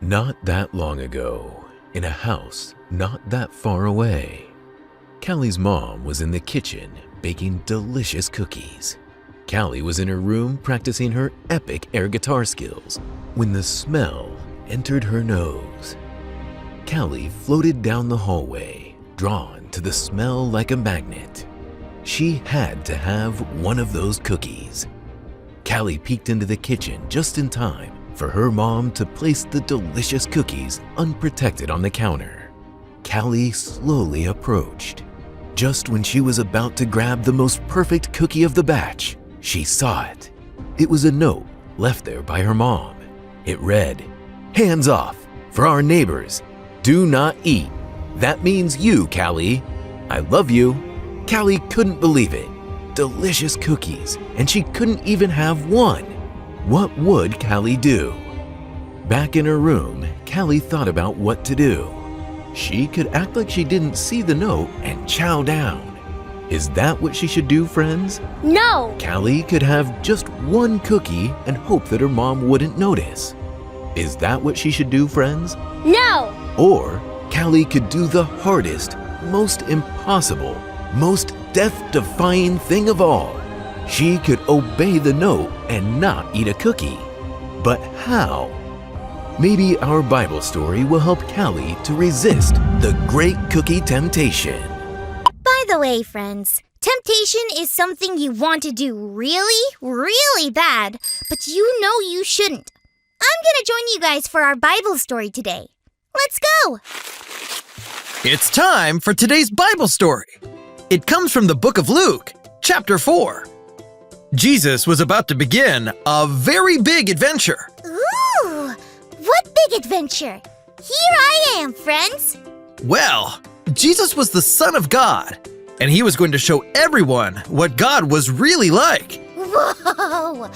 Not that long ago, in a house not that far away, Callie's mom was in the kitchen baking delicious cookies. Callie was in her room practicing her epic air guitar skills when the smell entered her nose. Callie floated down the hallway, drawn to the smell like a magnet. She had to have one of those cookies. Callie peeked into the kitchen just in time for her mom to place the delicious cookies unprotected on the counter. Callie slowly approached. Just when she was about to grab the most perfect cookie of the batch, she saw it. It was a note left there by her mom. It read, "Hands off, for our neighbors. Do not eat. That means you, Callie. I love you." Callie couldn't believe it. Delicious cookies, and she couldn't even have one. What would Callie do? Back in her room, Callie thought about what to do. She could act like she didn't see the note and chow down. Is that what she should do, friends? No! Callie could have just one cookie and hope that her mom wouldn't notice. Is that what she should do, friends? No! Or Callie could do the hardest, most impossible, most death-defying thing of all. She could obey the note and not eat a cookie. But how? Maybe our Bible story will help Callie to resist the great cookie temptation. By the way, friends, temptation is something you want to do really, really bad, but you know you shouldn't. I'm gonna join you guys for our Bible story today. Let's go! It's time for today's Bible story. It comes from the book of Luke, chapter 4. Jesus was about to begin a very big adventure. Ooh! What big adventure! Here I am, friends! Well, Jesus was the Son of God, and he was going to show everyone what God was really like. Whoa!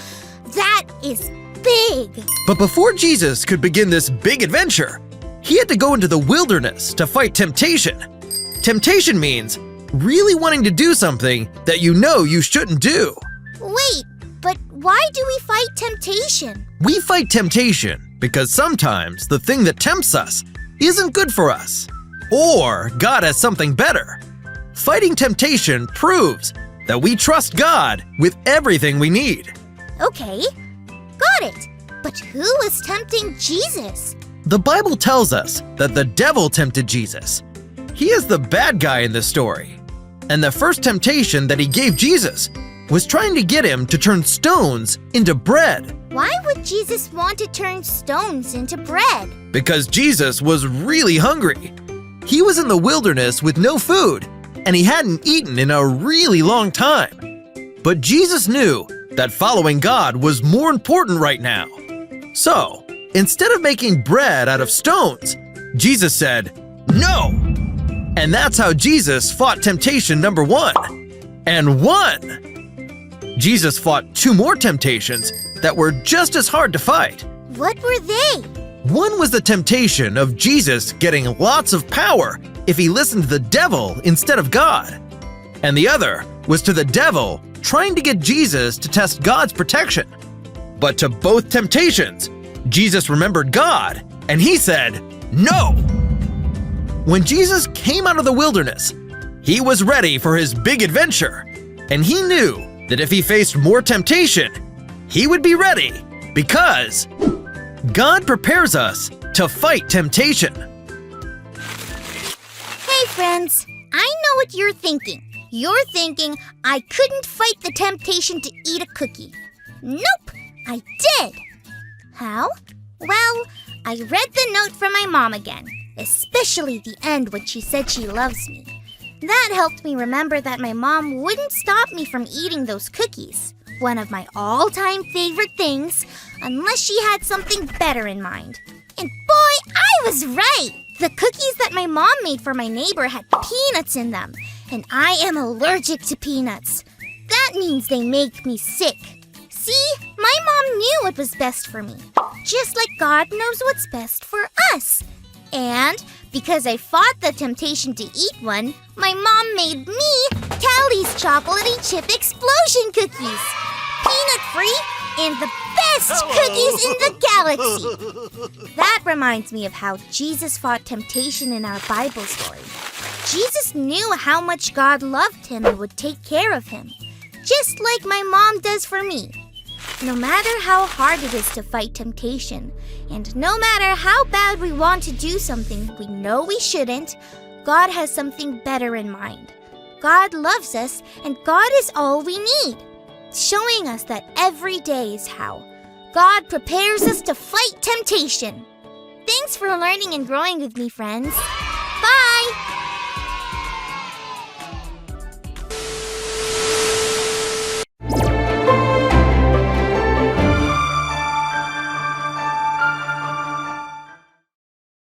That is big! But before Jesus could begin this big adventure, he had to go into the wilderness to fight temptation. Temptation means really wanting to do something that you know you shouldn't do. Wait, but why do we fight temptation? We fight temptation because sometimes the thing that tempts us isn't good for us, or God has something better. Fighting temptation proves that we trust God with everything we need. Okay, got it. But who was tempting Jesus? The Bible tells us that the devil tempted Jesus. He is the bad guy in this story. And the first temptation that he gave Jesus was trying to get him to turn stones into bread. Why would Jesus want to turn stones into bread? Because Jesus was really hungry. He was in the wilderness with no food, and he hadn't eaten in a really long time. But Jesus knew that following God was more important right now. So, instead of making bread out of stones, Jesus said, "No!" And that's how Jesus fought temptation number 1, and won. Jesus fought 2 more temptations that were just as hard to fight. What were they? One was the temptation of Jesus getting lots of power if he listened to the devil instead of God. And the other was to the devil trying to get Jesus to test God's protection. But to both temptations, Jesus remembered God, and he said, "No!" When Jesus came out of the wilderness, he was ready for his big adventure, and he knew that if he faced more temptation, he would be ready because God prepares us to fight temptation. Hey, friends, I know what you're thinking. You're thinking I couldn't fight the temptation to eat a cookie. Nope, I did. How? Well, I read the note from my mom again, especially the end when she said she loves me. That helped me remember that my mom wouldn't stop me from eating those cookies, one of my all-time favorite things, unless she had something better in mind. And boy, I was right! The cookies that my mom made for my neighbor had peanuts in them, and I am allergic to peanuts. That means they make me sick. See, my mom knew what was best for me, just like God knows what's best for us. And because I fought the temptation to eat one, my mom made me Callie's chocolatey chip explosion cookies. Peanut-free and the best cookies! cookies in the galaxy. That reminds me of how Jesus fought temptation in our Bible story. Jesus knew how much God loved him and would take care of him, just like my mom does for me. No matter how hard it is to fight temptation, and no matter how bad we want to do something we know we shouldn't, God has something better in mind. God loves us, and God is all we need, showing us that every day is how God prepares us to fight temptation. Thanks for learning and growing with me, friends.